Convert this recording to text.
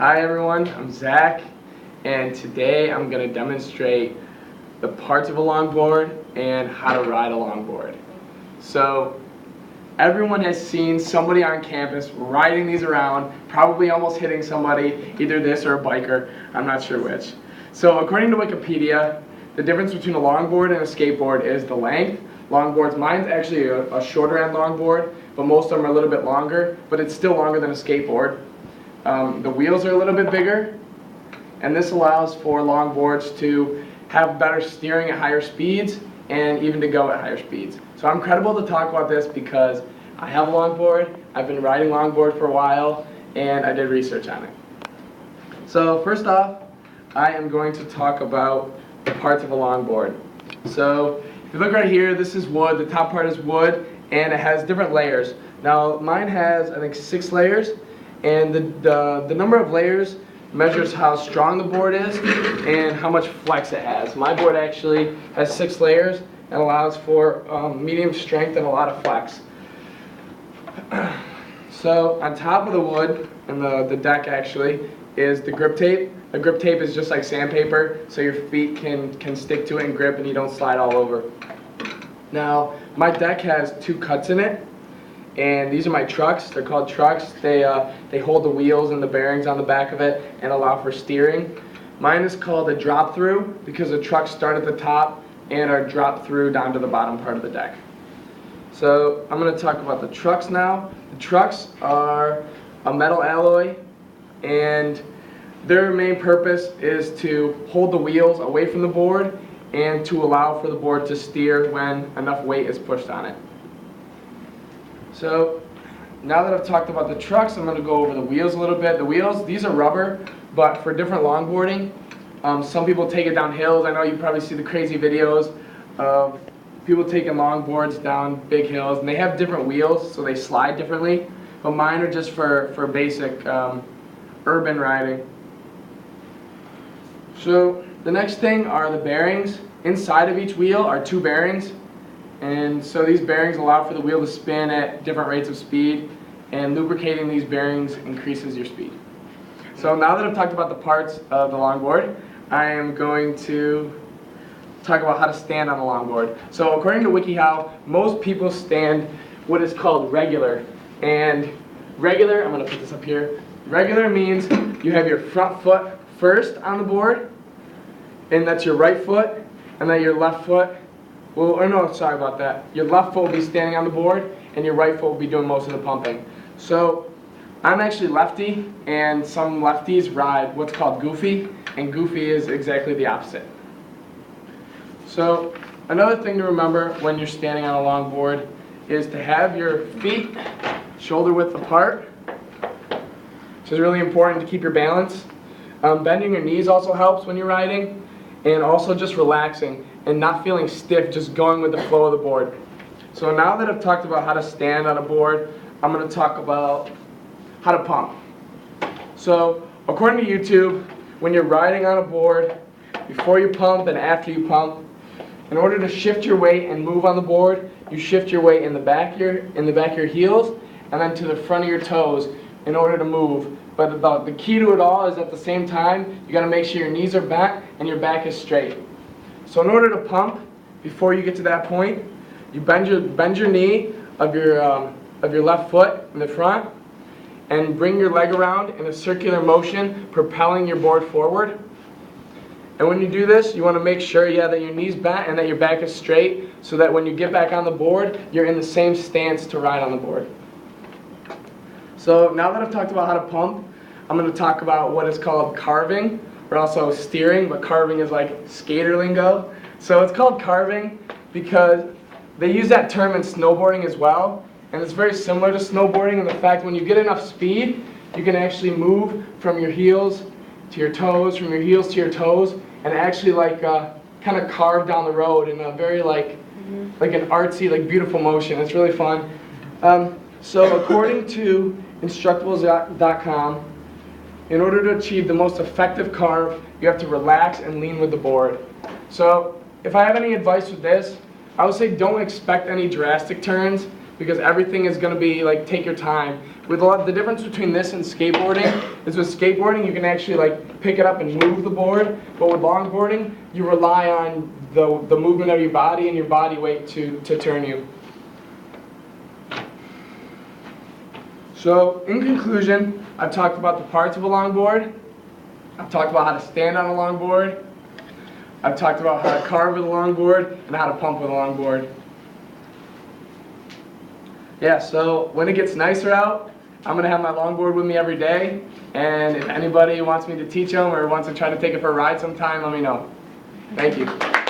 Hi everyone, I'm Zach, and today I'm going to demonstrate the parts of a longboard and how to ride a longboard. So everyone has seen somebody on campus riding these around, probably almost hitting somebody, either this or a biker, I'm not sure which. So according to Wikipedia, the difference between a longboard and a skateboard is the length. Longboards, mine's actually a shorter end longboard, but most of them are a little bit longer, but it's still longer than a skateboard. The wheels are a little bit bigger, and this allows for longboards to have better steering at higher speeds and even to go at higher speeds. So I'm credible to talk about this because I have a longboard, I've been riding longboard for a while, and I did research on it. So first off, I am going to talk about the parts of a longboard. So if you look right here, this is wood, the top part is wood, and it has different layers. Now mine has, I think, 6 layers, and the number of layers measures how strong the board is and how much flex it has. My board actually has 6 layers and allows for medium strength and a lot of flex. So on top of the wood and the deck actually is the grip tape. The grip tape is just like sandpaper, so your feet can stick to it and grip and you don't slide all over. Now my deck has 2 cuts in it, and these are my trucks. They're called trucks. They hold the wheels and the bearings on the back of it and allow for steering. Mine is called a drop through because the trucks start at the top and are dropped through down to the bottom part of the deck. So I'm going to talk about the trucks now. The trucks are a metal alloy, and their main purpose is to hold the wheels away from the board and to allow for the board to steer when enough weight is pushed on it. So now that I've talked about the trucks, I'm going to go over the wheels a little bit. The wheels, these are rubber, but for different longboarding, some people take it down hills. I know you probably see the crazy videos of people taking longboards down big hills, and they have different wheels, so they slide differently. But mine are just for basic urban riding. So the next thing are the bearings. Inside of each wheel are 2 bearings, and so these bearings allow for the wheel to spin at different rates of speed, and lubricating these bearings increases your speed. So now that I've talked about the parts of the longboard, I am going to talk about how to stand on a longboard. So according to WikiHow, most people stand what is called regular, and regular, I'm going to put this up here, regular means you have your front foot first on the board, and that's your right foot, and then your left foot, sorry about that. Your left foot will be standing on the board, and your right foot will be doing most of the pumping. So I'm actually lefty, and some lefties ride what's called goofy, and goofy is exactly the opposite. So another thing to remember when you're standing on a longboard is to have your feet shoulder width apart, which is really important to keep your balance. Bending your knees also helps when you're riding, and also just relaxing and not feeling stiff, just going with the flow of the board. So now that I've talked about how to stand on a board, I'm going to talk about how to pump. So according to YouTube, when you're riding on a board, before you pump and after you pump, in order to shift your weight and move on the board, you shift your weight in the back of your heels and then to the front of your toes in order to move. But the key to it all is at the same time, you got to make sure your knees are back and your back is straight. So in order to pump, before you get to that point, you bend your knee of your left foot in the front and bring your leg around in a circular motion, propelling your board forward. And when you do this, you want to make sure that your knee's back and that your back is straight, so that when you get back on the board, you're in the same stance to ride on the board. So now that I've talked about how to pump, I'm going to talk about what is called carving, or also steering, but carving is like skater lingo. So it's called carving because they use that term in snowboarding as well, and it's very similar to snowboarding in the fact when you get enough speed, you can actually move from your heels to your toes, from your heels to your toes, and actually kind of carve down the road in a very like an artsy, beautiful motion. It's really fun. So according to Instructables.com, in order to achieve the most effective carve, you have to relax and lean with the board. So if I have any advice with this, I would say don't expect any drastic turns, because everything is going to be like take your time. With the difference between this and skateboarding is with skateboarding you can actually like pick it up and move the board, but with longboarding you rely on the movement of your body and your body weight to turn you. So in conclusion, I've talked about the parts of a longboard. I've talked about how to stand on a longboard. I've talked about how to carve with a longboard and how to pump with a longboard. Yeah, so when it gets nicer out, I'm going to have my longboard with me every day, and if anybody wants me to teach them or wants to try to take it for a ride sometime, let me know. Thank you.